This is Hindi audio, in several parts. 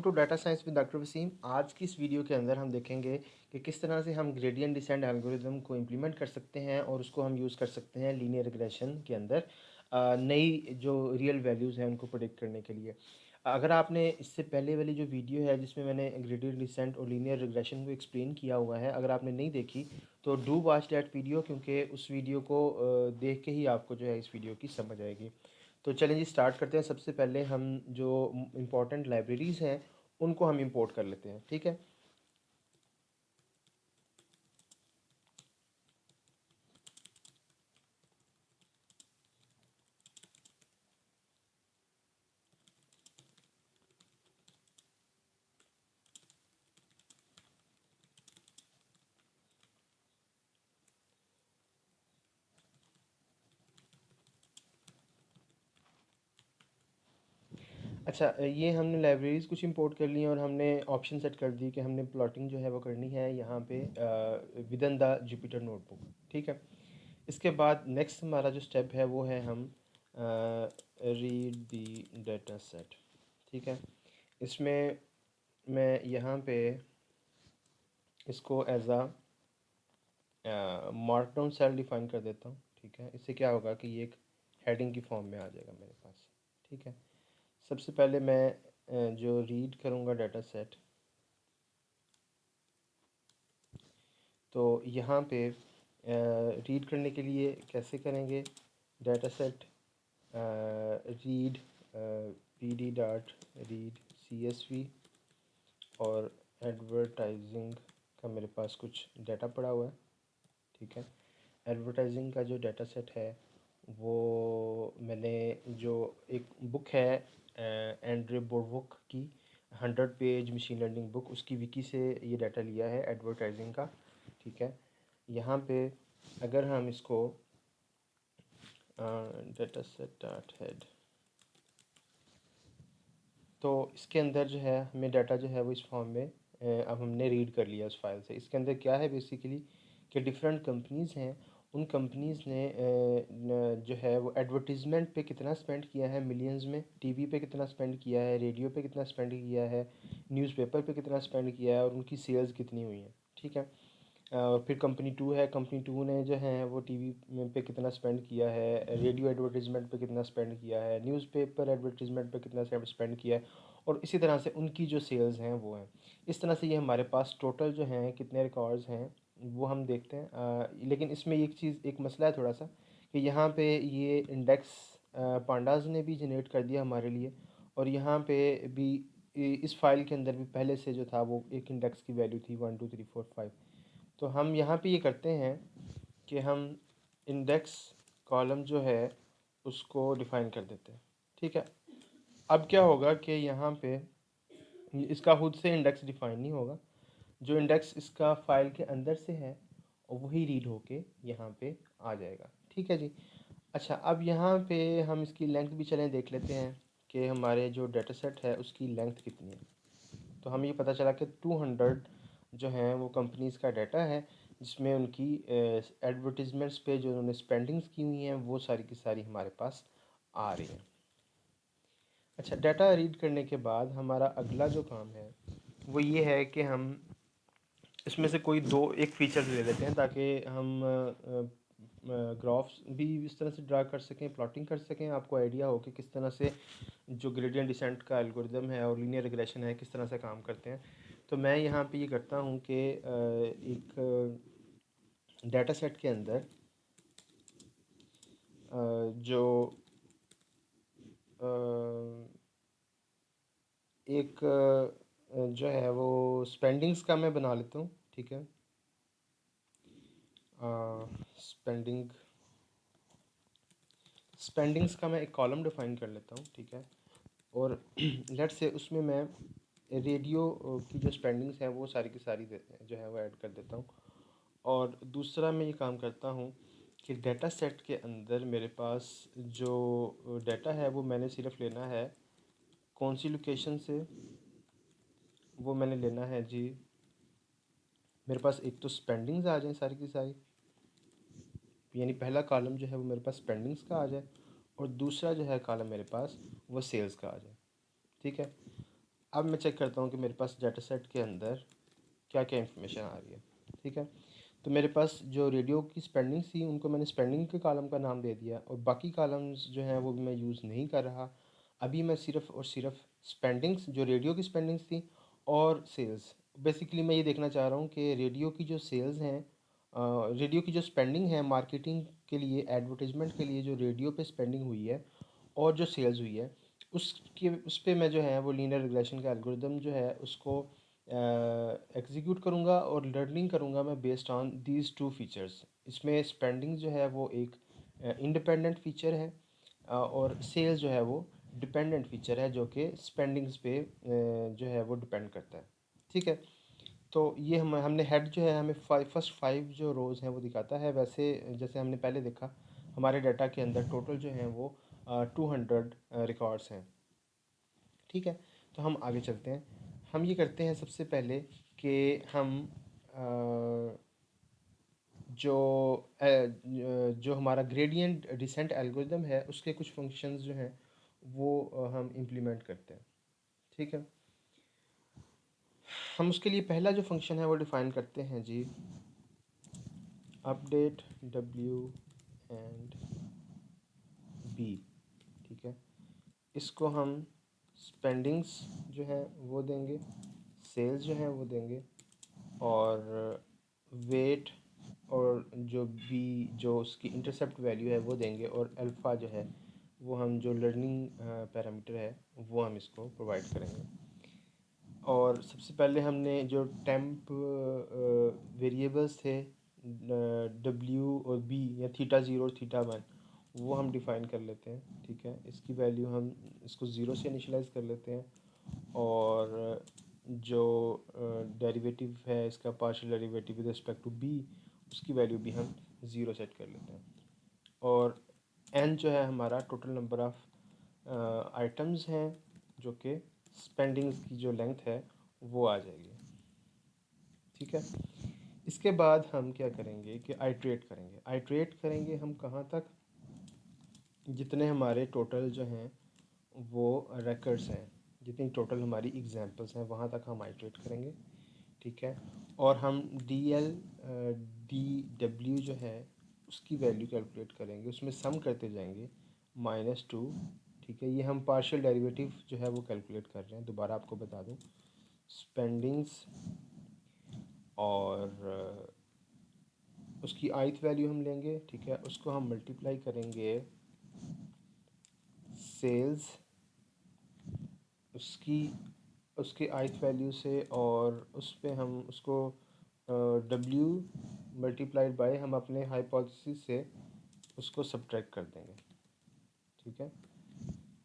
To data science with doctor Wasim. आज की इस वीडियो के अंदर हम देखेंगे कि किस तरह से हम ग्रेडियंट डिसेंट एल्गोरिदम को इम्प्लीमेंट कर सकते हैं और उसको हम यूज़ कर सकते हैं लीनियर रिग्रेशन के अंदर नई जो रियल वैल्यूज़ हैं उनको प्रेडिक्ट करने के लिए। अगर आपने इससे पहले वाली जो वीडियो है जिसमें मैंने ग्रेडियंट डिसेंट और लीनियर रिग्रेशन को एक्सप्लेन किया हुआ है, अगर आपने नहीं देखी तो डू वॉच दैट वीडियो, क्योंकि उस वीडियो को देख के ही आपको जो है इस वीडियो की समझ आएगी। तो चलें जी, स्टार्ट करते हैं। सबसे पहले हम जो इम्पोर्टेंट लाइब्रेरीज़ हैं उनको हम इंपोर्ट कर लेते हैं, ठीक है। अच्छा, ये हमने लाइब्रेरीज़ कुछ इंपोर्ट कर ली हैं और हमने ऑप्शन सेट कर दी कि हमने प्लॉटिंग जो है वो करनी है यहाँ पे with in the Jupyter notebook, ठीक है। इसके बाद नेक्स्ट हमारा जो स्टेप है वो है हम रीड द डाटा सेट, ठीक है। इसमें मैं यहाँ पे इसको as a markdown cell define कर देता हूँ, ठीक है। इससे क्या होगा कि ये एक हेडिंग की फॉर्म में आ जाएगा मेरे पास, ठीक है। सबसे पहले मैं जो रीड करूँगा डाटा सेट, तो यहाँ पे रीड करने के लिए कैसे करेंगे, data set read P D dot read C S V, और एडवर्टाइजिंग का मेरे पास कुछ डाटा पड़ा हुआ है, ठीक है। एडवर्टाइजिंग का जो डाटा सेट है वो मैंने जो एक बुक है एंड्रे बोरवुक की 100 पेज मशीन लर्निंग बुक, उसकी विकी से ये डाटा लिया है एडवर्टाइजिंग का, ठीक है। यहाँ पे अगर हम इसको डाटा सेट डॉट हेड, तो इसके अंदर जो है हमें डाटा जो है वो इस फॉर्म में अब हमने रीड कर लिया उस फाइल से। इसके अंदर क्या है बेसिकली कि डिफरेंट कंपनीज़ हैं, उन कंपनीज़ ने जो है वो एडवर्टीज़मेंट पे कितना स्पेंड किया है मिलियंस में, टीवी पे कितना स्पेंड किया है, रेडियो पे कितना स्पेंड किया है, न्यूज़पेपर पे कितना स्पेंड किया है और उनकी सेल्स कितनी हुई हैं, ठीक है। फिर कंपनी टू है, कंपनी टू ने जो है वो टीवी में पे कितना स्पेंड किया है, रेडियो एडवर्टीज़मेंट पे कितना स्पेंड किया है, न्यूज़पेपर एडवर्टीज़मेंट पे कितना स्पेंड किया है, और इसी तरह से उनकी जो सेल्स हैं वो हैं। इस तरह से ये हमारे पास टोटल जो हैं कितने रिकॉर्ड्स हैं वो हम देखते हैं। लेकिन इसमें एक चीज़, एक मसला है थोड़ा सा, कि यहाँ पे ये इंडेक्स पांडाज ने भी जनरेट कर दिया हमारे लिए, और यहाँ पे भी इस फाइल के अंदर भी पहले से जो था वो एक इंडेक्स की वैल्यू थी 1 2 3 4 5। तो हम यहाँ पे ये करते हैं कि हम इंडेक्स कॉलम जो है उसको डिफ़ाइन कर देते हैं, ठीक है। अब क्या होगा कि यहाँ पे इसका खुद से इंडेक्स डिफ़ाइन नहीं होगा, जो इंडेक्स इसका फाइल के अंदर से है और वही रीड होके यहाँ पे आ जाएगा, ठीक है जी। अच्छा, अब यहाँ पे हम इसकी लेंथ भी चलें देख लेते हैं कि हमारे जो डाटा सेट है उसकी लेंथ कितनी है। तो हमें ये पता चला कि 200 जो हैं वो कंपनीज़ का डाटा है, जिसमें उनकी एडवर्टीज़मेंट्स पे जो उन्होंने स्पेंडिंग्स की हुई हैं वो सारी की सारी हमारे पास आ रही हैं। अच्छा, डाटा रीड करने के बाद हमारा अगला जो काम है वो ये है कि हम इसमें से कोई दो एक फ़ीचर ले लेते हैं ताकि हम ग्राफ्स भी इस तरह से ड्रा कर सकें, प्लॉटिंग कर सकें, आपको आइडिया हो कि किस तरह से जो ग्रेडियंट डिसेंट का एल्गोरिदम है और लीनियर रिग्रेशन है किस तरह से काम करते हैं। तो मैं यहाँ पे ये करता हूँ कि एक डाटा सेट के अंदर जो एक जो है वो स्पेंडिंग्स का मैं बना लेता हूँ, ठीक है। स्पेंडिंग स्पेंडिंग्स का मैं एक कॉलम डिफाइन कर लेता हूँ, ठीक है। और लेट से उसमें मैं रेडियो की जो स्पेंडिंग्स हैं वो सारी की सारी जो है वो ऐड कर देता हूँ। और दूसरा मैं ये काम करता हूँ कि डाटा सेट के अंदर मेरे पास जो डाटा है वो मैंने सिर्फ लेना है कौन सी लोकेशन से, वो मैंने लेना है जी, मेरे पास एक तो स्पेंडिंग्स आ जाए सारी की सारी, यानी पहला कॉलम जो है वो मेरे पास स्पेंडिंग्स का आ जाए, और दूसरा जो है कॉलम मेरे पास वो सेल्स का आ जाए, ठीक है। अब मैं चेक करता हूँ कि मेरे पास डाटा सेट के अंदर क्या क्या इन्फॉर्मेशन आ रही है। ठीक है, तो मेरे पास जो रेडियो की स्पेंडिंग्स थी उनको मैंने स्पेंडिंग के कॉलम का नाम दे दिया, और बाकी कॉलम्स जो हैं वो भी मैं यूज़ नहीं कर रहा। अभी मैं सिर्फ़ और सिर्फ स्पेंडिंग्स, जो रेडियो की स्पेंडिंग्स थी, और सेल्स, बेसिकली मैं ये देखना चाह रहा हूँ कि रेडियो की जो सेल्स हैं, रेडियो की जो स्पेंडिंग है मार्केटिंग के लिए, एडवर्टाइजमेंट के लिए जो रेडियो पे स्पेंडिंग हुई है और जो सेल्स हुई है, उसके उस पे मैं जो है वो लीनियर रिग्रेशन का एल्गोरिदम जो है उसको एग्जीक्यूट करूँगा, और लर्निंग करूँगा मैं based on these two features. इसमें स्पेंडिंग जो है वो एक इंडिपेंडेंट फीचर है, और सेल्स जो है वो डिपेंडेंट फीचर है, जो कि स्पेंडिंग्स पे जो है वो डिपेंड करता है। ठीक है, तो ये हमने हेड जो है हमें फर्स्ट 5 जो रोज़ हैं वो दिखाता है। वैसे जैसे हमने पहले देखा, हमारे डाटा के अंदर टोटल जो हैं वो 200 रिकॉर्ड्स हैं। ठीक है, तो हम आगे चलते हैं। हम ये करते हैं सबसे पहले कि हम जो जो हमारा ग्रेडियंट डिसेंट एल्गोरिदम है उसके कुछ फंक्शंस जो हैं वो हम इम्प्लीमेंट करते हैं। ठीक है, हम उसके लिए पहला जो फंक्शन है वो डिफ़ाइन करते हैं जी, अपडेट डब्ल्यू एंड बी। ठीक है, इसको हम स्पेंडिंग्स जो है वो देंगे, सेल्स जो है वो देंगे, और वेट, और जो बी जो उसकी इंटरसेप्ट वैल्यू है वो देंगे, और अल्फ़ा जो है वो हम जो लर्निंग पैरामीटर है वो हम इसको प्रोवाइड करेंगे। और सबसे पहले हमने जो टेम्प वेरिएबल्स थे, डब्ल्यू और बी, या थीटा ज़ीरो और थीटा वन, वो हम डिफ़ाइन कर लेते हैं। ठीक है, इसकी वैल्यू हम इसको ज़ीरो से इनिशलाइज़ कर लेते हैं, और जो डेरिवेटिव है इसका partial derivative with respect to B, उसकी वैल्यू भी हम ज़ीरो सेट कर लेते हैं। और एन जो है हमारा टोटल नंबर ऑफ़ आइटम्स हैं, जो कि स्पेंडिंग्स की जो लेंथ है वो आ जाएगी। ठीक है, इसके बाद हम क्या करेंगे कि आइट्रेट करेंगे हम कहाँ तक, जितने हमारे टोटल जो हैं वो रिकॉर्ड्स हैं, जितनी टोटल हमारी एग्जांपल्स हैं वहाँ तक हम आइट्रेट करेंगे। ठीक है, और हम डी एल डी डब्ल्यू जो है उसकी वैल्यू कैलकुलेट करेंगे, उसमें सम करते जाएंगे -2। ठीक है, ये हम पार्शियल डेरिवेटिव जो है वो कैलकुलेट कर रहे हैं। दोबारा आपको बता दूं, स्पेंडिंग्स और उसकी आइथ वैल्यू हम लेंगे। ठीक है, उसको हम मल्टीप्लाई करेंगे सेल्स उसकी उसके आइथ वैल्यू से, और उस पे हम उसको डब्ल्यू मल्टीप्लाइड बाय हम अपने हाइपोथेसिस से उसको सब्ट्रैक्ट कर देंगे। ठीक है,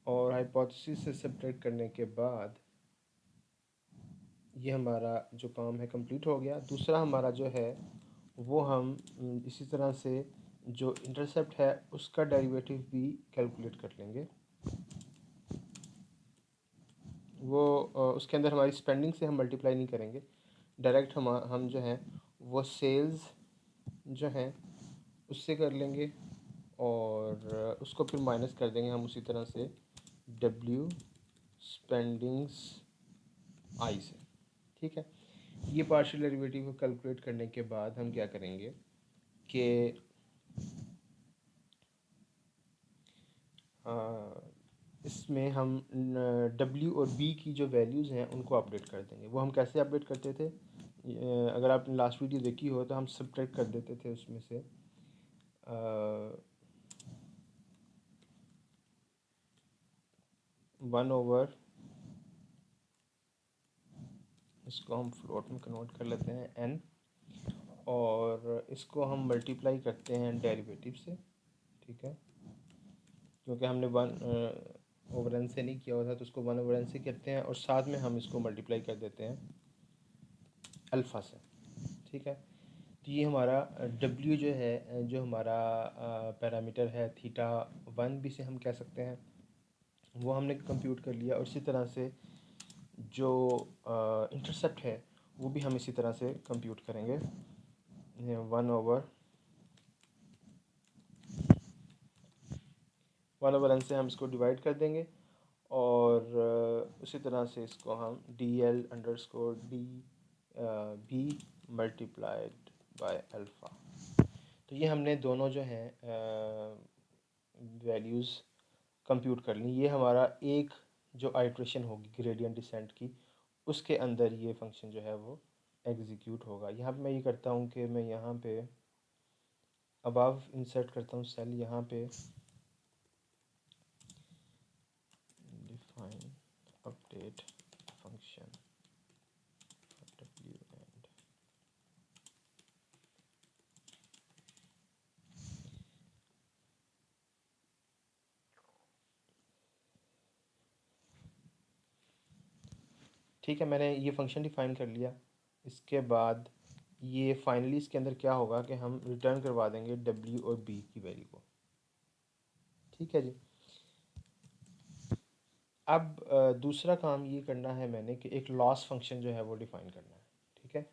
और हाइपोथेसिस से सब्ट्रैक्ट करने के बाद ये हमारा जो काम है कंप्लीट हो गया। दूसरा हमारा जो है वो हम इसी तरह से जो इंटरसेप्ट है उसका डेरिवेटिव भी कैलकुलेट कर लेंगे। वो उसके अंदर हमारी स्पेंडिंग से हम मल्टीप्लाई नहीं करेंगे, डायरेक्ट हम जो है वो सेल्स जो हैं उससे कर लेंगे, और उसको फिर माइनस कर देंगे हम उसी तरह से डब्ल्यू स्पेंडिंग्स आई से। ठीक है, ये पार्शियल डेरिवेटिव को कैलकुलेट करने के बाद हम क्या करेंगे कि इसमें हम डब्ल्यू और बी की जो वैल्यूज़ हैं उनको अपडेट कर देंगे। वो हम कैसे अपडेट करते थे, अगर आपने लास्ट वीडियो देखी हो तो हम सब्ट्रैक्ट कर देते थे उसमें से 1/, इसको हम फ्लोट में कन्वर्ट कर लेते हैं n, और इसको हम मल्टीप्लाई करते हैं डेरिवेटिव से। ठीक है, क्योंकि हमने 1/n से नहीं किया हुआ था तो उसको 1/n से करते हैं, और साथ में हम इसको मल्टीप्लाई कर देते हैं अल्फ़ा से। ठीक है, तो ये हमारा W जो है, जो हमारा पैरामीटर है थीटा वन भी से हम कह सकते हैं, वो हमने कंप्यूट कर लिया। और इसी तरह से जो इंटरसेप्ट है वो भी हम इसी तरह से कंप्यूट करेंगे। 1/n से हम इसको डिवाइड कर देंगे, और उसी तरह से इसको हम DL_D B × अल्फ़ा। तो ये हमने दोनों जो हैं वैल्यूज़ कंप्यूट कर ली। ये हमारा एक जो आइट्रेशन होगी ग्रेडियंट डिसेंट की, उसके अंदर ये फंक्शन जो है वो एग्जीक्यूट होगा। यहाँ पे मैं ये करता हूँ कि मैं यहाँ पे अबव इंसर्ट करता हूँ सेल, यहाँ पे define update function w and ठीक है, मैंने ये फंक्शन डिफाइन कर लिया। इसके बाद ये फाइनली इसके अंदर क्या होगा कि हम रिटर्न करवा देंगे w और b की वैल्यू को। ठीक है जी। अब दूसरा काम ये करना है मैंने कि एक लॉस फंक्शन जो है वो डिफ़ाइन करना है। ठीक है,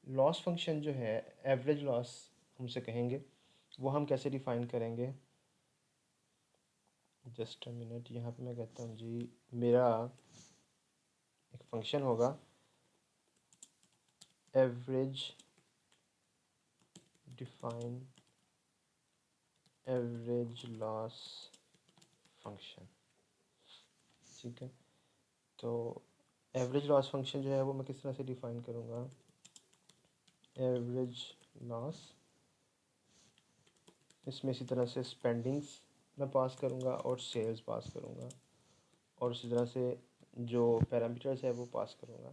लॉस फंक्शन जो है एवरेज लॉस हमसे कहेंगे, वो हम कैसे डिफ़ाइन करेंगे। जस्ट अ मिनट, यहाँ पे मैं कहता हूँ जी मेरा एक फंक्शन होगा average define average loss function. ठीक है, तो एवरेज लॉस फंक्शन जो है वो मैं किस तरह से डिफ़ाइन करूँगा। एवरेज लॉस, इसमें इसी तरह से स्पेंडिंग्स मैं पास करूँगा और सेल्स पास करूँगा और उसी तरह से जो पैरामीटर्स है वो पास करूँगा।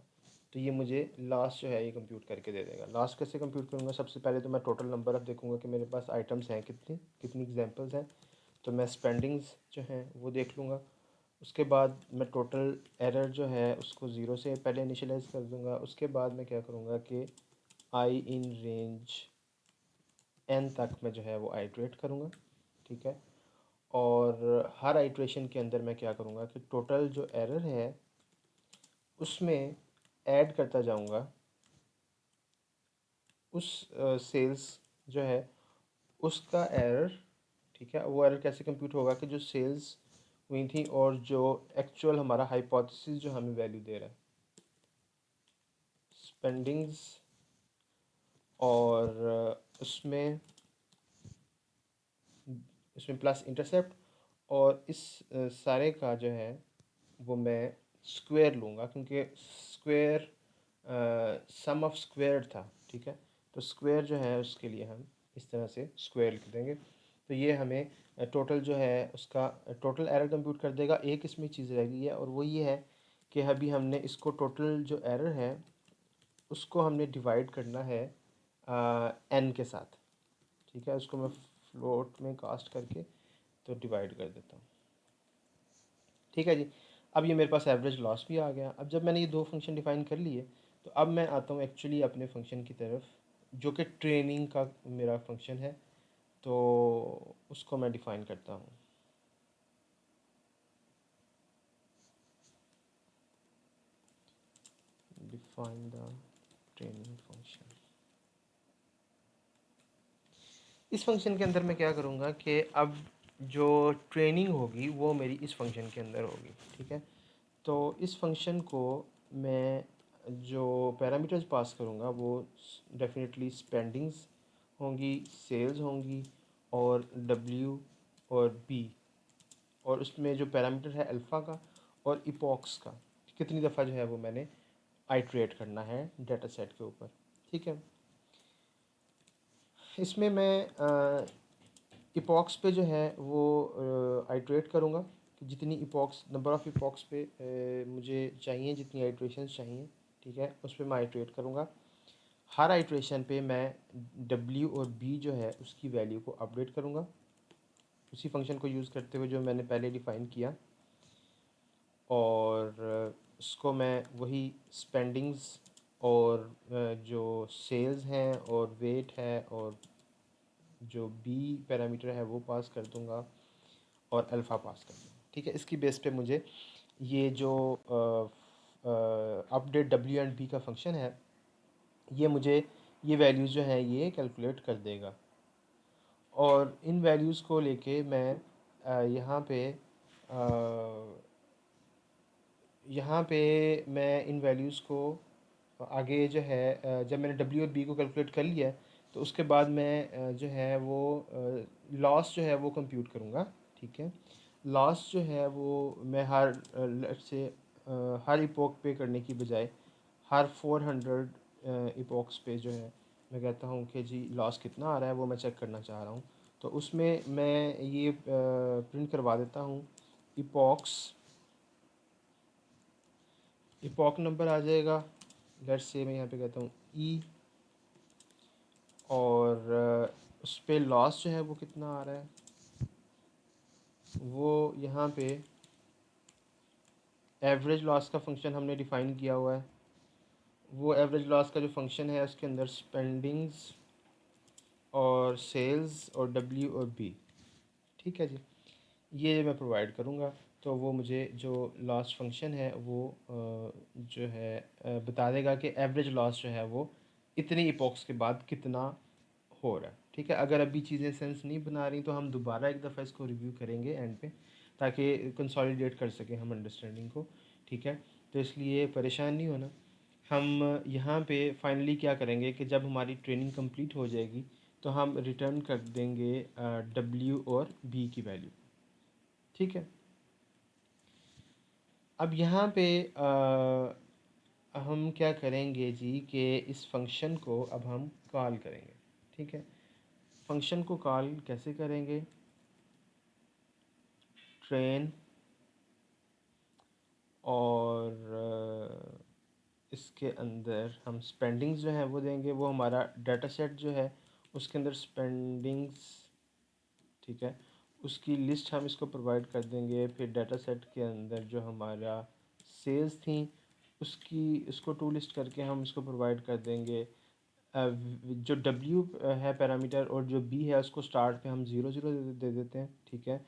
तो ये मुझे लास्ट जो है ये कंप्यूट करके दे देगा। लास्ट कैसे कंप्यूट करूँगा, सबसे पहले तो मैं टोटल नंबर ऑफ़ देखूँगा कि मेरे पास आइटम्स हैं कितनी कितनी एग्जांपल्स हैं। तो मैं स्पेंडिंग्स जो हैं वो देख लूँगा। उसके बाद मैं टोटल एरर जो है उसको ज़ीरो से पहले इनिशियलाइज़ कर दूँगा। उसके बाद मैं क्या करूँगा कि आई इन रेंज n तक मैं जो है वो आइट्रेट करूँगा। ठीक है, और हर आइट्रेशन के अंदर मैं क्या करूँगा कि टोटल जो एरर है उसमें ऐड करता जाऊँगा उस सेल्स जो है उसका एरर। ठीक है, वो एरर कैसे कंप्यूट होगा कि जो सेल्स हुई थी और जो एक्चुअल हमारा हाइपोथेसिस जो हमें वैल्यू दे रहा है, स्पेंडिंग्स और उसमें इसमें प्लस इंटरसेप्ट और इस सारे का जो है वो मैं स्क्वायर लूँगा, क्योंकि स्क्वायर सम ऑफ स्क्वायर था। ठीक है, तो स्क्वायर जो है उसके लिए हम इस तरह से स्क्वायर लिख देंगे। तो ये हमें टोटल जो है उसका टोटल एरर कंप्यूट कर देगा। एक इसमें चीज़ रह गई है और वो ये है कि अभी हमने इसको टोटल जो एरर है उसको हमने डिवाइड करना है n के साथ। ठीक है, उसको मैं फ्लोट में कास्ट करके तो डिवाइड कर देता हूँ। ठीक है जी, अब ये मेरे पास एवरेज लॉस भी आ गया। अब जब मैंने ये दो फंक्शन डिफ़ाइन कर लिए तो अब मैं आता हूँ एक्चुअली अपने फंक्शन की तरफ, जो कि ट्रेनिंग का मेरा फंक्शन है। तो उसको मैं डिफ़ाइन करता हूँ। Define the training function. इस फंक्शन के अंदर मैं क्या करूँगा कि अब जो ट्रेनिंग होगी वो मेरी इस फंक्शन के अंदर होगी। ठीक है, तो इस फंक्शन को मैं जो पैरामीटर्स पास करूँगा वो डेफिनेटली स्पेंडिंग्स होंगी, सेल्स होंगी और डब्ल्यू और बी, और उसमें जो पैरामीटर है अल्फ़ा का और इपॉक्स का, कितनी दफ़ा जो है वो मैंने आइट्रेट करना है डेटा सेट के ऊपर। ठीक है, इसमें मैं इपॉक्स पे जो है वो आइट्रेट करूँगा कि जितनी इपॉक्स नंबर ऑफ़ इपॉक्स पे मुझे चाहिए, जितनी आइट्रेशंस चाहिए। ठीक है, उस पर मैं आइट्रेट करूँगा। हर आइट्रेशन पे मैं डब्ल्यू और बी जो है उसकी वैल्यू को अपडेट करूँगा उसी फंक्शन को यूज़ करते हुए जो मैंने पहले डिफ़ाइन किया, और उसको मैं वही स्पेंडिंग्स और जो सेल्स हैं और वेट है और जो बी पैरामीटर है वो पास कर दूंगा और अल्फ़ा पास कर दूंगा। ठीक है, इसकी बेस पे मुझे ये जो अपडेट डब्ल्यू एंड बी का फंक्शन है ये मुझे ये वैल्यूज़ जो है ये कैलकुलेट कर देगा, और इन वैल्यूज़ को लेके मैं यहाँ पे यहाँ पे मैं इन वैल्यूज़ को आगे जो है जब मैंने डब्ल्यू और बी को कैलकुलेट कर लिया है तो उसके बाद मैं जो है वो लॉस जो है वो कंप्यूट करूँगा। ठीक है, लॉस जो है वो मैं हर लेट्स से हर इपोक पे करने की बजाय हर 400 इपोक्स पे जो है मैं कहता हूँ कि जी लॉस कितना आ रहा है वो मैं चेक करना चाह रहा हूँ। तो उसमें मैं ये प्रिंट करवा देता हूँ। इपोक्स इपॉक नंबर आ जाएगा। लेट्स से मैं यहाँ पे कहता हूँ ई, और उस पे लॉस जो है वो कितना आ रहा है वो यहाँ पे एवरेज लॉस का फंक्शन हमने डिफ़ाइन किया हुआ है। वो एवरेज लॉस का जो फंक्शन है उसके अंदर स्पेंडिंग्स और सेल्स और डब्ल्यू और बी। ठीक है जी, ये मैं प्रोवाइड करूँगा तो वो मुझे जो लॉस फंक्शन है वो जो है बता देगा कि एवरेज लॉस जो है वो इतनी इपॉक्स के बाद कितना हो रहा है। ठीक है, अगर अभी चीज़ें सेंस नहीं बना रही तो हम दोबारा एक दफ़ा इसको रिव्यू करेंगे एंड पे, ताकि कंसोलिडेट कर सकें हम अंडरस्टैंडिंग को। ठीक है, तो इसलिए परेशान नहीं होना। हम यहाँ पे फाइनली क्या करेंगे कि जब हमारी ट्रेनिंग कंप्लीट हो जाएगी तो हम रिटर्न कर देंगे डब्ल्यू और बी की वैल्यू। ठीक है, अब यहाँ पे हम क्या करेंगे जी कि इस फंक्शन को अब हम कॉल करेंगे। ठीक है, फंक्शन को कॉल कैसे करेंगे? ट्रेन और इसके अंदर हम स्पेंडिंग्स जो है वो देंगे। वो हमारा डाटा सेट जो है उसके अंदर स्पेंडिंग्स, ठीक है, उसकी लिस्ट हम इसको प्रोवाइड कर देंगे। फिर डाटा सेट के अंदर जो हमारा सेल्स थी उसकी उसको टू लिस्ट करके हम इसको प्रोवाइड कर देंगे। जो डब्ल्यू है पैरामीटर और जो बी है उसको स्टार्ट पे हम ज़ीरो ज़ीरो दे देते हैं। ठीक है,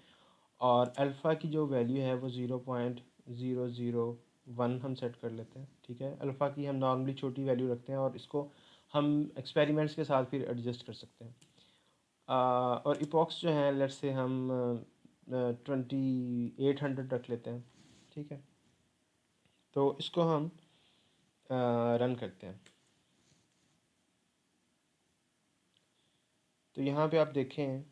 और अल्फ़ा की जो वैल्यू है वो 0.001 हम सेट कर लेते हैं। ठीक है, अल्फ़ा की हम नॉर्मली छोटी वैल्यू रखते हैं और इसको हम एक्सपेरिमेंट्स के साथ फिर एडजस्ट कर सकते हैं। और इपॉक्स जो हैं लेट्स से हम 2800 रख लेते हैं। ठीक है, तो इसको हम रन करते हैं। तो यहाँ पे आप देखें,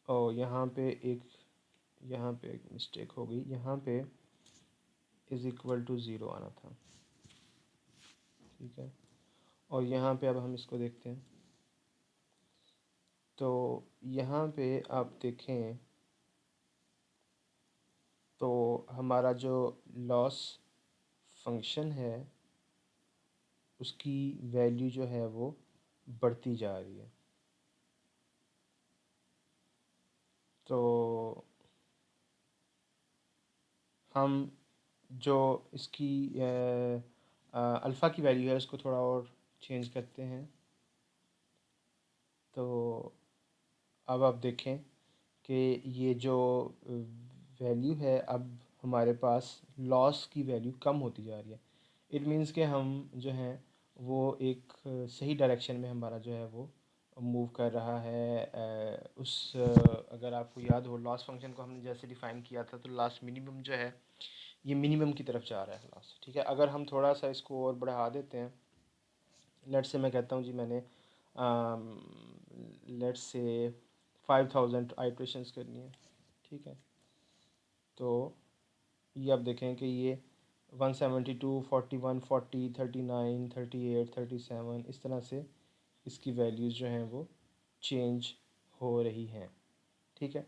और यहाँ पे एक मिस्टेक हो गई। यहाँ पे इज़ इक्वल टू ज़ीरो आना था। ठीक है, और यहाँ पे अब हम इसको देखते हैं। तो यहाँ पे आप देखें तो हमारा जो लॉस फंक्शन है उसकी वैल्यू जो है वो बढ़ती जा रही है। तो हम जो इसकी अल्फ़ा की वैल्यू है उसको थोड़ा और चेंज करते हैं। तो अब आप देखें कि ये जो वैल्यू है अब हमारे पास लॉस की वैल्यू कम होती जा रही है। इट मीन्स कि हम जो हैं वो एक सही डायरेक्शन में हमारा जो है वो मूव कर रहा है। अगर आपको याद हो लॉस फंक्शन को हमने जैसे डिफ़ाइन किया था तो लॉस मिनिमम जो है ये मिनिमम की तरफ जा रहा है लॉस। ठीक है, अगर हम थोड़ा सा इसको और बढ़ा देते हैं, लेट्स से मैं कहता हूँ जी मैंने लेट्स से 5000 आइट्रेशंस करनी है। ठीक है, तो ये आप देखें कि ये 172, 41, 40, 39, 38, 37 इस तरह से इसकी वैल्यूज़ जो हैं वो चेंज हो रही हैं। ठीक है,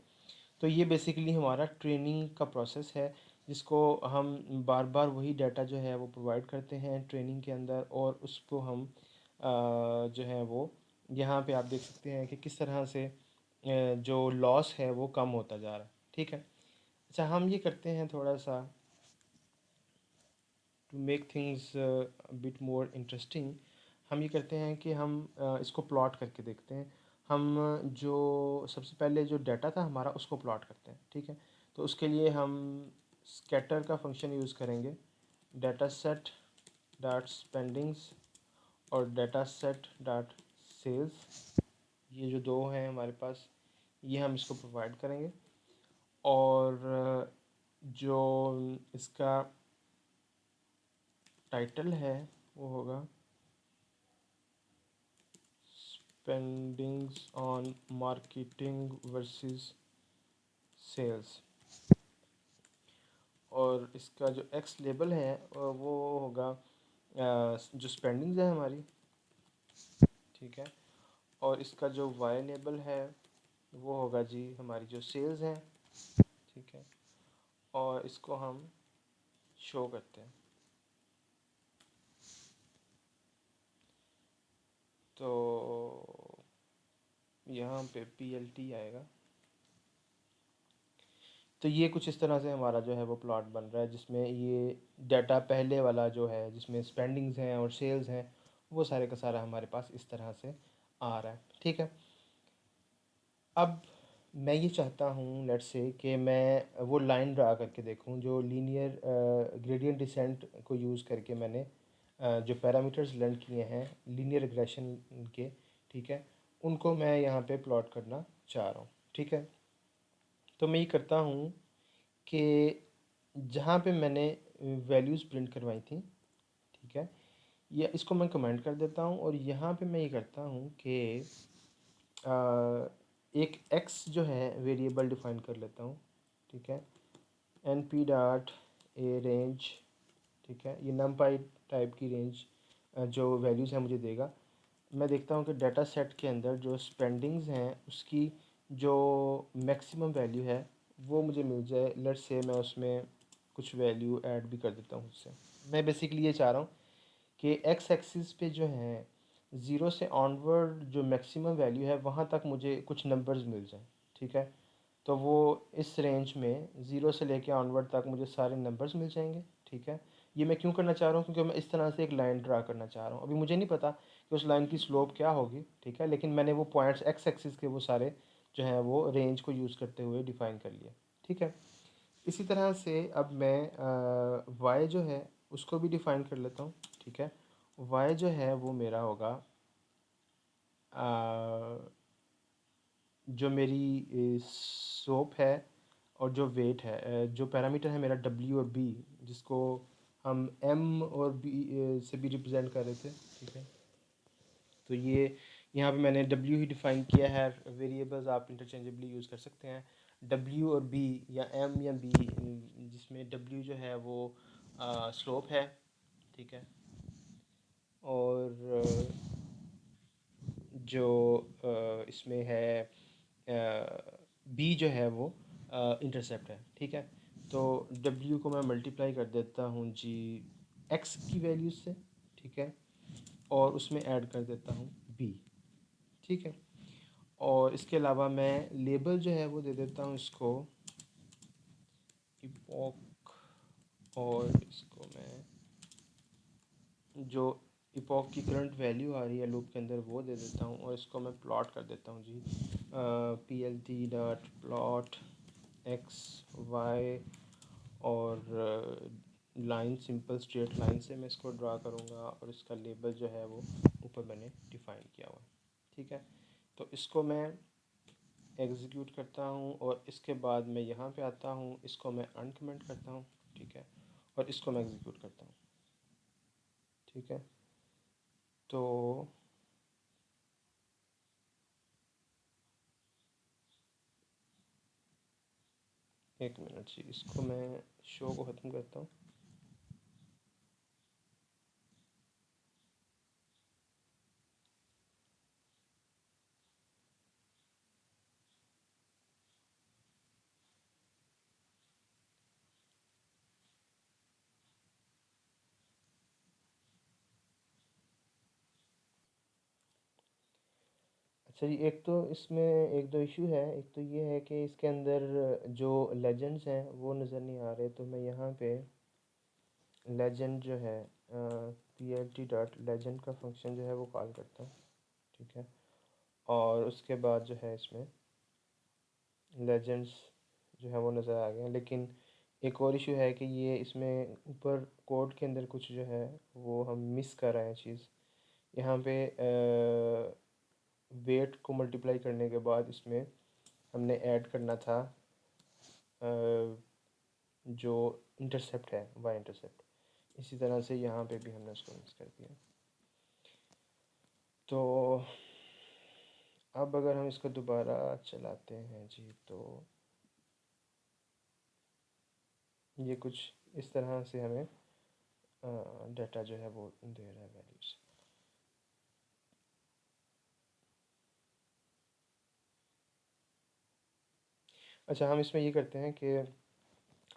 तो ये बेसिकली हमारा ट्रेनिंग का प्रोसेस है जिसको हम बार बार वही डाटा जो है वो प्रोवाइड करते हैं ट्रेनिंग के अंदर, और उसको हम जो है वो यहाँ पे आप देख सकते हैं कि किस तरह से जो लॉस है वो कम होता जा रहा है। ठीक है, अच्छा हम ये करते हैं थोड़ा सा to make things bit more interesting. हम ये करते हैं कि हम इसको प्लॉट करके देखते हैं। हम जो सबसे पहले जो डाटा था हमारा उसको प्लॉट करते हैं। ठीक है, तो उसके लिए हम स्कैटर का फंक्शन यूज़ करेंगे। डाटा सेट डॉट स्पेंडिंग्स और डाटा सेट डॉट सेल्स, ये जो दो हैं हमारे पास, ये हम इसको प्रोवाइड करेंगे। और जो इसका टाइटल है वो होगा spendings on marketing versus sales. और इसका जो एक्स लेबल है वो होगा जो स्पेंडिंग्स है हमारी, ठीक है। और इसका जो वाई लेबल है वो होगा जी हमारी जो सेल्स हैं, ठीक है। और इसको हम शो करते हैं, तो यहाँ पे PLT आएगा। तो ये कुछ इस तरह से हमारा जो है वो प्लॉट बन रहा है, जिसमें ये डाटा पहले वाला जो है जिसमें स्पेंडिंग्स हैं और सेल्स हैं वो सारे का सारा हमारे पास इस तरह से आ रहा है, ठीक है। अब मैं ये चाहता हूँ लेट्स से कि मैं वो लाइन ड्रा करके देखूँ जो लीनियर ग्रेडियंट डिसेंट को यूज़ करके मैंने जो पैरामीटर्स लर्न किए हैं लीनियर रिग्रेशन के, ठीक है, उनको मैं यहाँ पे प्लॉट करना चाह रहा हूँ, ठीक है। तो मैं ये करता हूँ कि जहाँ पे मैंने वैल्यूज़ प्रिंट करवाई थी, ठीक है, या इसको मैं कमेंट कर देता हूँ और यहाँ पे मैं ये करता हूँ कि एक एक्स जो है वेरिएबल डिफाइन कर लेता हूँ, ठीक है। N P dot a range, ठीक है, ये नमपाई टाइप की रेंज जो वैल्यूज़ है मुझे देगा। मैं देखता हूँ कि डाटा सेट के अंदर जो स्पेंडिंग्स हैं उसकी जो मैक्सिमम वैल्यू है वो मुझे मिल जाए। लेट्स से मैं उसमें कुछ वैल्यू ऐड भी कर देता हूँ उससे। मैं बेसिकली ये चाह रहा हूँ कि एक्स एक्सिस पे जो है ज़ीरो से ऑनवर्ड जो मैक्सिमम वैल्यू है वहाँ तक मुझे कुछ नंबर्स मिल जाएं, ठीक है। तो वो इस रेंज में ज़ीरो से लेके ऑनवर्ड तक मुझे सारे नंबर्स मिल जाएंगे, ठीक है। ये मैं क्यों करना चाह रहा हूँ, क्योंकि मैं इस तरह से एक लाइन ड्रा करना चाह रहा हूँ। अभी मुझे नहीं पता कि उस लाइन की स्लोप क्या होगी, ठीक है, लेकिन मैंने वो पॉइंट्स एक्स एक्सिस के वो सारे जो हैं वो रेंज को यूज़ करते हुए डिफ़ाइन कर लिया, ठीक है। इसी तरह से अब मैं वाई जो है उसको भी डिफ़ाइन कर लेता हूँ, ठीक है। वाई जो है वो मेरा होगा जो मेरी सोप है और जो वेट है, जो पैरामीटर है मेरा डब्ल्यू और बी, जिसको हम एम और बी से भी रिप्रेजेंट कर रहे थे, ठीक है। तो ये यहाँ पे मैंने डब्ल्यू ही डिफ़ाइन किया है। वेरिएबल्स आप इंटरचेंजेबली यूज़ कर सकते हैं, डब्ल्यू और बी या एम या बी, जिसमें डब्ल्यू जो है वो स्लोप है, ठीक है। और जो इसमें है बी जो है वो इंटरसेप्ट है, ठीक है। तो डब्ल्यू को मैं मल्टीप्लाई कर देता हूँ जी एक्स की वैल्यू से, ठीक है, और उसमें ऐड कर देता हूँ बी, ठीक है। और इसके अलावा मैं लेबल जो है वो दे देता हूँ इसको इपॉक, और इसको मैं जो इपॉक की करंट वैल्यू आ रही है लूप के अंदर वो दे देता हूँ। और इसको मैं प्लॉट कर देता हूँ जी PLT dot plot x y, और लाइन सिंपल स्ट्रेट लाइन से मैं इसको ड्रा करूँगा और इसका लेबल जो है वो ऊपर मैंने डिफ़ाइन किया हुआ है, ठीक है। तो इसको मैं एग्जीक्यूट करता हूँ और इसके बाद मैं यहाँ पे आता हूँ, इसको मैं अनकमेंट करता हूँ, ठीक है, और इसको मैं एग्जीक्यूट करता हूँ, ठीक है। तो एक मिनट जी, इसको मैं शो को ख़त्म करता हूँ। अच्छा जी, एक तो इसमें एक दो इशू है। एक तो ये है कि इसके अंदर जो लेजेंड्स हैं वो नज़र नहीं आ रहे, तो मैं यहाँ पे लेजेंड जो है PLT डॉट लेजेंड का फंक्शन जो है वो कॉल करता हूँ, ठीक है। और उसके बाद जो है इसमें लेजेंड्स जो है वो नज़र आ गए हैं, लेकिन एक और इशू है कि ये इसमें ऊपर कोड के अंदर कुछ जो है वो हम मिस कर रहे हैं चीज़। यहाँ पे वेट को मल्टीप्लाई करने के बाद इसमें हमने ऐड करना था जो इंटरसेप्ट है वाई इंटरसेप्ट, इसी तरह से यहाँ पे भी हमने उसको मिक्स कर दिया। तो अब अगर हम इसको दोबारा चलाते हैं जी, तो ये कुछ इस तरह से हमें डाटा जो है वो दे रहा है वैल्यूज़। अच्छा, हम इसमें ये करते हैं कि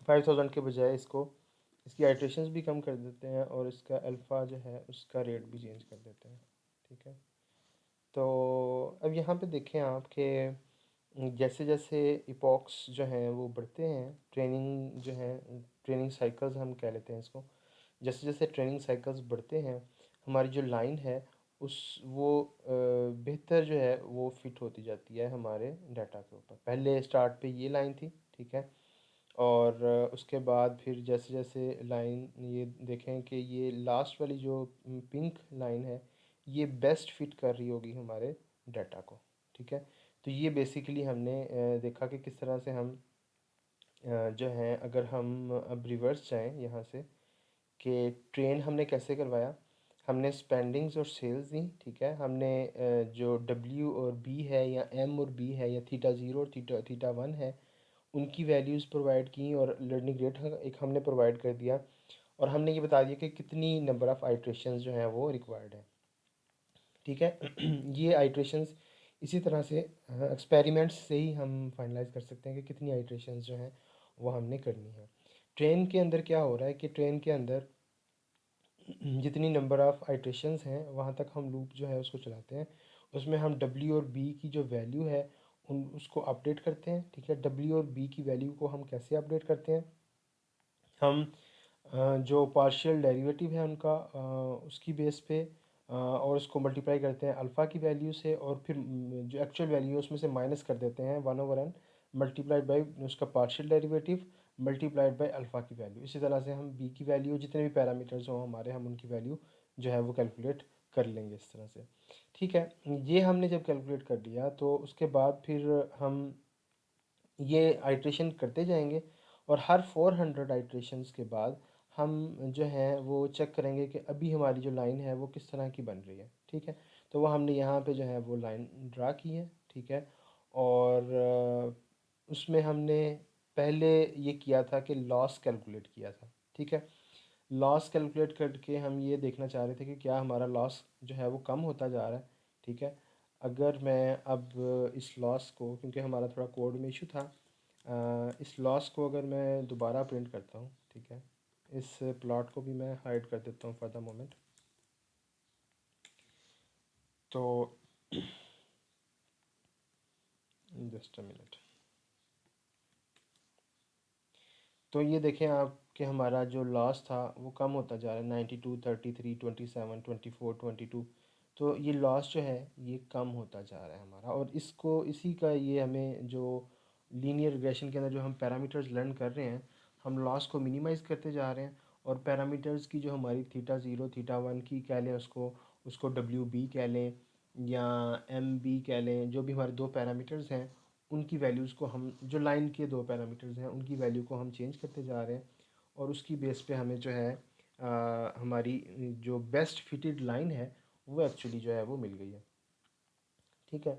5000 के बजाय इसकी आइट्रेशंस भी कम कर देते हैं और इसका अल्फ़ा जो है उसका रेट भी चेंज कर देते हैं। ठीक है, तो अब यहाँ पे देखें आप कि जैसे जैसे इपॉक्स जो हैं वो बढ़ते हैं, ट्रेनिंग जो है, ट्रेनिंग साइकिल्स हम कह लेते हैं इसको, जैसे जैसे ट्रेनिंग साइकिल्स बढ़ते हैं, हमारी जो लाइन है उस वो बेहतर जो है वो फिट होती जाती है हमारे डाटा के ऊपर। पहले स्टार्ट पे ये लाइन थी, ठीक है, और उसके बाद फिर जैसे जैसे लाइन, ये देखें कि ये लास्ट वाली जो पिंक लाइन है ये बेस्ट फिट कर रही होगी हमारे डाटा को। ठीक है, तो ये बेसिकली हमने देखा कि किस तरह से हम जो है, अगर हम अब रिवर्स जाएं यहाँ से, कि ट्रेन हमने कैसे करवाया। हमने स्पेंडिंग्स और सेल्स दी, ठीक है, हमने जो डब्ल्यू और बी है या एम और बी है या थीटा ज़ीरो और थीटा थीटा वन है उनकी वैल्यूज़ प्रोवाइड की और लर्निंग रेट एक हमने प्रोवाइड कर दिया, और हमने ये बता दिया कि कितनी नंबर ऑफ़ आइट्रेशंस जो हैं वो रिक्वायर्ड है। ठीक है, ये आइट्रेशंस इसी तरह से एक्सपेरिमेंट्स से ही हम फाइनलाइज कर सकते हैं कि कितनी आइट्रेशंस जो हैं वो हमने करनी है। ट्रेन के अंदर क्या हो रहा है कि ट्रेन के अंदर जितनी नंबर ऑफ़ आइट्रेशंस हैं वहाँ तक हम लूप जो है उसको चलाते हैं, उसमें हम डब्ल्यू और बी की जो वैल्यू है उन उसको अपडेट करते हैं। ठीक है, डब्ल्यू और बी की वैल्यू को हम कैसे अपडेट करते हैं, हम जो पार्शियल डेरिवेटिव है उनका उसकी बेस पे और उसको मल्टीप्लाई करते हैं अल्फ़ा की वैल्यू से, और फिर जो एक्चुअल वैल्यू है उसमें से माइनस कर देते हैं 1/n मल्टीप्लाइड बाई उसका partial derivative multiplied by alpha की वैल्यू। इसी तरह से हम बी की वैल्यू, जितने भी पैरामीटर्स हों हमारे, हम उनकी वैल्यू जो है वो कैलकुलेट कर लेंगे इस तरह से। ठीक है, ये हमने जब कैलकुलेट कर लिया तो उसके बाद फिर हम ये आइट्रेशन करते जाएंगे, और हर 400 आइट्रेशंस के बाद हम जो है वो चेक करेंगे कि अभी हमारी जो लाइन है वो किस तरह की बन रही है। ठीक है, तो वो हमने यहाँ पे जो है वो लाइन ड्रा की है। ठीक है, और उसमें हमने पहले ये किया था कि लॉस कैलकुलेट किया था। ठीक है, लॉस कैलकुलेट करके हम ये देखना चाह रहे थे कि क्या हमारा लॉस जो है वो कम होता जा रहा है। ठीक है, अगर मैं अब इस लॉस को, क्योंकि हमारा थोड़ा कोड में इशू था, इस लॉस को अगर मैं दोबारा प्रिंट करता हूँ, ठीक है, इस प्लॉट को भी मैं हाइड कर देता हूँ फॉर द मोमेंट। तो जस्ट अ मिनट। तो ये देखें आप कि हमारा जो लॉस था वो कम होता जा रहा है, 92, 33, 27, 24, 22। तो ये लॉस जो है ये कम होता जा रहा है हमारा, और इसको, इसी का ये हमें जो लीनियर रिग्रेशन के अंदर जो हम पैरामीटर्स लर्न कर रहे हैं, हम लॉस को मिनिमाइज़ करते जा रहे हैं, और पैरामीटर्स की जो हमारी थीटा ज़ीरो थीटा वन की कह लें, उसको उसको डब्ल्यू बी कह लें या एम बी कह लें, जो भी हमारे दो पैरामीटर्स हैं उनकी वैल्यूज़ को हम, जो लाइन के दो पैरामीटर्स हैं उनकी वैल्यू को हम चेंज करते जा रहे हैं, और उसकी बेस पे हमें जो है हमारी जो बेस्ट फिटेड लाइन है वो एक्चुअली जो है वो मिल गई है। ठीक है,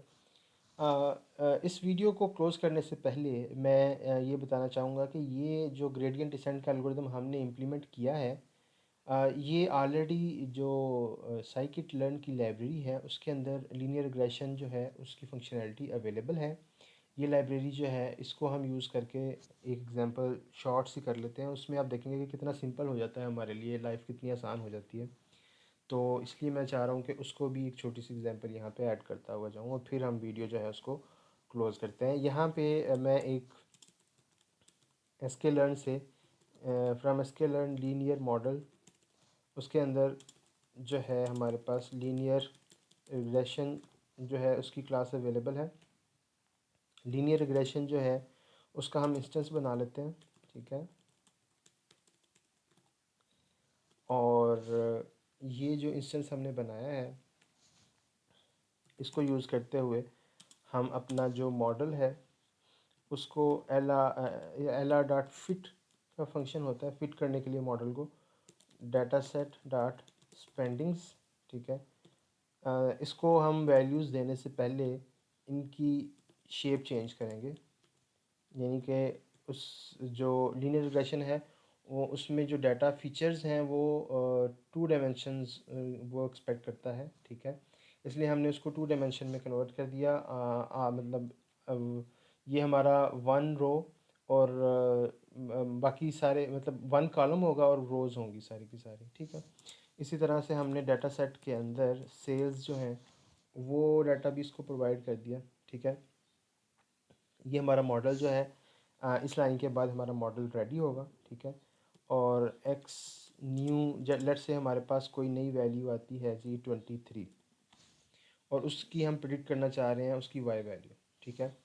इस वीडियो को क्लोज़ करने से पहले मैं ये बताना चाहूँगा कि ये जो ग्रेडियंट डिसेंट का एल्गोरिदम हमने इम्प्लीमेंट किया है, ये ऑलरेडी जो साइकिट लर्न की लाइब्रेरी है उसके अंदर लीनियर रिग्रेशन जो है उसकी फंक्शनैलिटी अवेलेबल है। ये लाइब्रेरी जो है इसको हम यूज़ करके एक एग्जांपल शॉर्ट सी कर लेते हैं, उसमें आप देखेंगे कि कितना सिंपल हो जाता है, हमारे लिए लाइफ कितनी आसान हो जाती है। तो इसलिए मैं चाह रहा हूँ कि उसको भी एक छोटी सी एग्जांपल यहाँ पे ऐड करता हुआ जाऊँ, और फिर हम वीडियो जो है उसको क्लोज़ करते हैं। यहाँ पे मैं एक एसके लर्न से, from SK learn linear model, उसके अंदर जो है हमारे पास लीनियर रिग्रेशन जो है उसकी क्लास अवेलेबल है। लीनियर रिग्रेशन जो है उसका हम इंस्टेंस बना लेते हैं। ठीक है, और ये जो इंस्टेंस हमने बनाया है इसको यूज़ करते हुए हम अपना जो मॉडल है उसको एल आर डॉट फिट का फंक्शन होता है फिट करने के लिए मॉडल को, डाटा सेट डॉट स्पेंडिंग्स, ठीक है। इसको हम वैल्यूज़ देने से पहले इनकी शेप चेंज करेंगे, यानी कि उस जो लीनियर रिग्रेशन है वो उसमें जो डाटा फीचर्स हैं वो टू डायमेंशंस वो एक्सपेक्ट करता है, ठीक है। इसलिए हमने उसको टू डायमेंशन में कन्वर्ट कर दिया। मतलब ये हमारा वन रो और बाकी सारे मतलब वन कॉलम होगा और रोज़ होंगी सारी की सारी, ठीक है। इसी तरह से हमने डाटा सेट के अंदर सेल्स जो हैं वो डाटा भी इसको प्रोवाइड कर दिया, ठीक है। ये हमारा मॉडल जो है इस लाइन के बाद हमारा मॉडल रेडी होगा, ठीक है। और एक्स न्यू लेट से हमारे पास कोई नई वैल्यू आती है जी 23, और उसकी हम प्रिडिक्ट करना चाह रहे हैं उसकी वाई वैल्यू, ठीक है।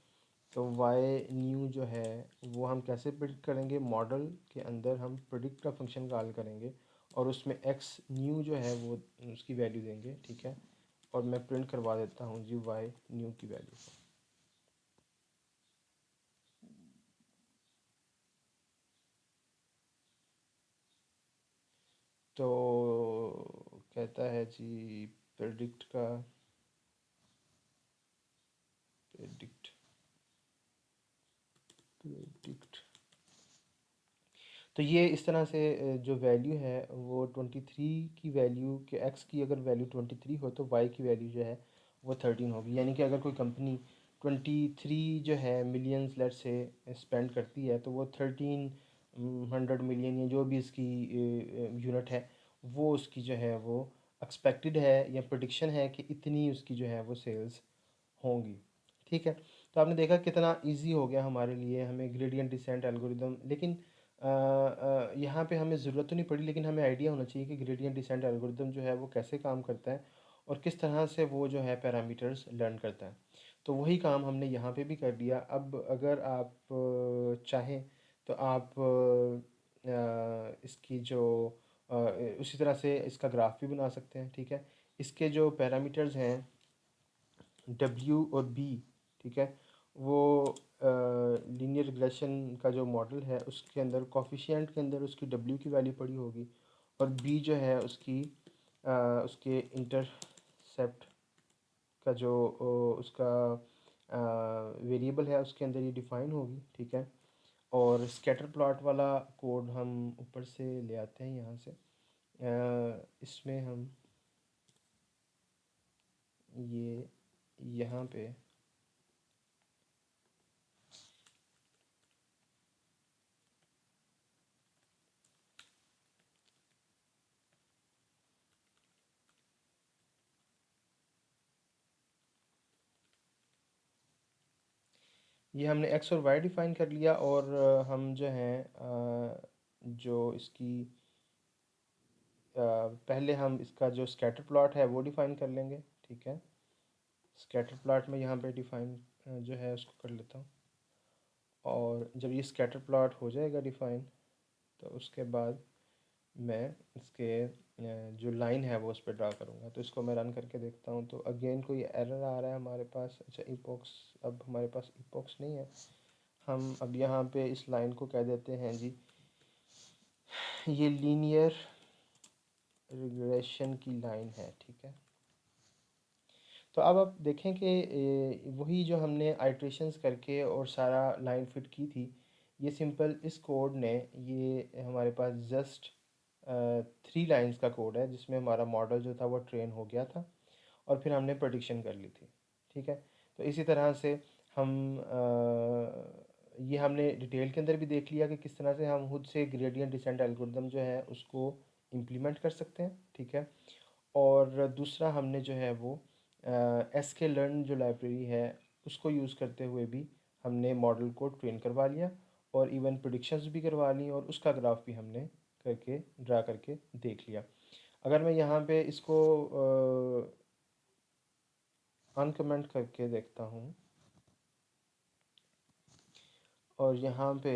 तो वाई न्यू जो है वो हम कैसे प्रिडिक्ट करेंगे, मॉडल के अंदर हम प्रिडिक्ट का फंक्शन कॉल करेंगे और उसमें एक्स न्यू जो है वो उसकी वैल्यू देंगे, ठीक है। और मैं प्रिंट करवा देता हूँ जी वाई न्यू की वैल्यू। तो कहता है जी प्रेडिक्ट का प्रेडिक्ट प्रेडिक्ट तो ये इस तरह से जो वैल्यू है वो 23 की वैल्यू के एक्स की अगर वैल्यू 23 हो तो वाई की वैल्यू जो है वो 13 होगी। यानी कि अगर कोई कंपनी 23 जो है मिलियंस लेट से स्पेंड करती है तो वो 1300 मिलियन या जो भी इसकी यूनिट है वो उसकी जो है वो एक्सपेक्टेड है या प्रोडिक्शन है कि इतनी उसकी जो है वो सेल्स होंगी, ठीक है। तो आपने देखा कितना इजी हो गया हमारे लिए, हमें ग्रेडियंट डिसेंट एल्गोरिदम, लेकिन यहाँ पे हमें ज़रूरत तो नहीं पड़ी, लेकिन हमें आइडिया होना चाहिए कि ग्रेडियंट डिसेंट एल्गोरिदम जो है वो कैसे काम करता है और किस तरह से वो जो है पैरामीटर्स लर्न करता है। तो वही काम हमने यहाँ पे भी कर लिया। अब अगर आप चाहें तो आप इसकी जो उसी तरह से इसका ग्राफ भी बना सकते हैं, ठीक है। इसके जो पैरामीटर्स हैं डब्ल्यू और बी, ठीक है, वो लीनियर रिग्रेशन का जो मॉडल है उसके अंदर कोफिशिएंट के अंदर उसकी डब्ल्यू की वैल्यू पड़ी होगी और बी जो है उसकी उसके इंटरसेप्ट का जो उसका वेरिएबल है उसके अंदर ये डिफ़ाइन होगी, ठीक है। और स्कैटर प्लॉट वाला कोड हम ऊपर से ले आते हैं यहाँ से। इसमें हम ये यहाँ पे ये हमने एक्स और वाई डिफ़ाइन कर लिया और हम जो हैं जो इसकी पहले हम इसका जो स्कैटर प्लॉट है वो डिफ़ाइन कर लेंगे, ठीक है। स्कैटर प्लॉट में यहाँ पे डिफ़ाइन जो है उसको कर लेता हूँ, और जब ये स्कैटर प्लॉट हो जाएगा डिफ़ाइन तो उसके बाद मैं इसके जो लाइन है वो उस पर ड्रा करूँगा। तो इसको मैं रन करके देखता हूँ तो अगेन कोई एरर आ रहा है हमारे पास। अच्छा इपॉक्स, अब हमारे पास इपॉक्स नहीं है। हम अब यहाँ पे इस लाइन को कह देते हैं जी ये लीनियर रिग्रेशन की लाइन है, ठीक है। तो अब आप देखें कि वही जो हमने आइट्रेशंस करके और सारा लाइन फिट की थी, ये सिंपल इस कोड ने ये हमारे पास जस्ट 3 लाइंस का कोड है जिसमें हमारा मॉडल जो था वो ट्रेन हो गया था और फिर हमने प्रेडिक्शन कर ली थी, ठीक है। तो इसी तरह से हम ये हमने डिटेल के अंदर भी देख लिया कि किस तरह से हम खुद से ग्रेडियंट डिसेंट एल्गोरिदम जो है उसको इम्प्लीमेंट कर सकते हैं, ठीक है। और दूसरा हमने जो है वो एस के लर्न जो लाइब्रेरी है उसको यूज़ करते हुए भी हमने मॉडल को ट्रेन करवा लिया और इवन प्रिडिक्शंस भी करवा ली और उसका ग्राफ भी हमने करके ड्रा करके देख लिया। अगर मैं यहाँ पे इसको अनकमेंट करके देखता हूँ और यहाँ पे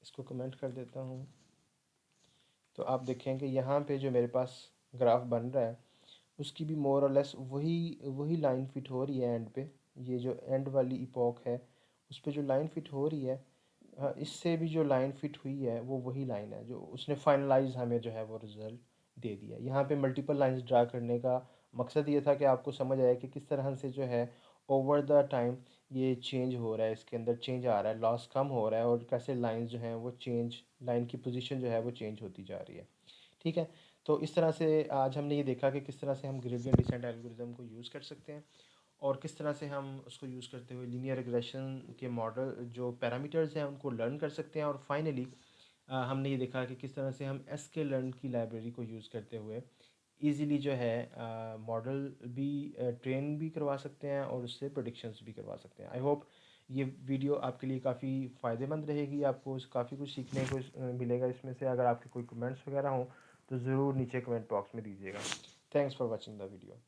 इसको कमेंट कर देता हूँ तो आप देखें कि यहाँ पे जो मेरे पास ग्राफ बन रहा है उसकी भी मोर और लेस वही वही लाइन फिट हो रही है एंड पे, ये जो एंड वाली इपॉक है उस पर जो लाइन फिट हो रही है, इससे भी जो लाइन फिट हुई है वो वही लाइन है जो उसने फाइनलाइज हमें जो है वो रिज़ल्ट दे दिया। यहाँ पे मल्टीपल लाइंस ड्रा करने का मकसद ये था कि आपको समझ आए कि किस तरह से जो है ओवर द टाइम ये चेंज हो रहा है, इसके अंदर चेंज आ रहा है, लॉस कम हो रहा है, और कैसे लाइंस जो हैं वो चेंज, लाइन की पोजीशन जो है वो चेंज होती जा रही है। ठीक है, तो इस तरह से आज हमने ये देखा कि किस तरह से हम ग्रेडियंट डिसेंट एल्गोरिदम को यूज़ कर सकते हैं, और किस तरह से हम उसको यूज़ करते हुए लीनियर रिग्रेशन के मॉडल जो पैरामीटर्स हैं उनको लर्न कर सकते हैं। और फाइनली हमने ये देखा कि किस तरह से हम एसके लर्न की लाइब्रेरी को यूज़ करते हुए इजीली जो है मॉडल भी ट्रेन भी करवा सकते हैं और उससे प्रेडिक्शंस भी करवा सकते हैं। आई होप ये वीडियो आपके लिए काफ़ी फ़ायदेमंद रहेगी, आपको काफ़ी कुछ सीखने को मिलेगा इसमें से। अगर आपके कोई कमेंट्स वगैरह हों तो ज़रूर नीचे कमेंट बॉक्स में दीजिएगा। Thanks for watching the video.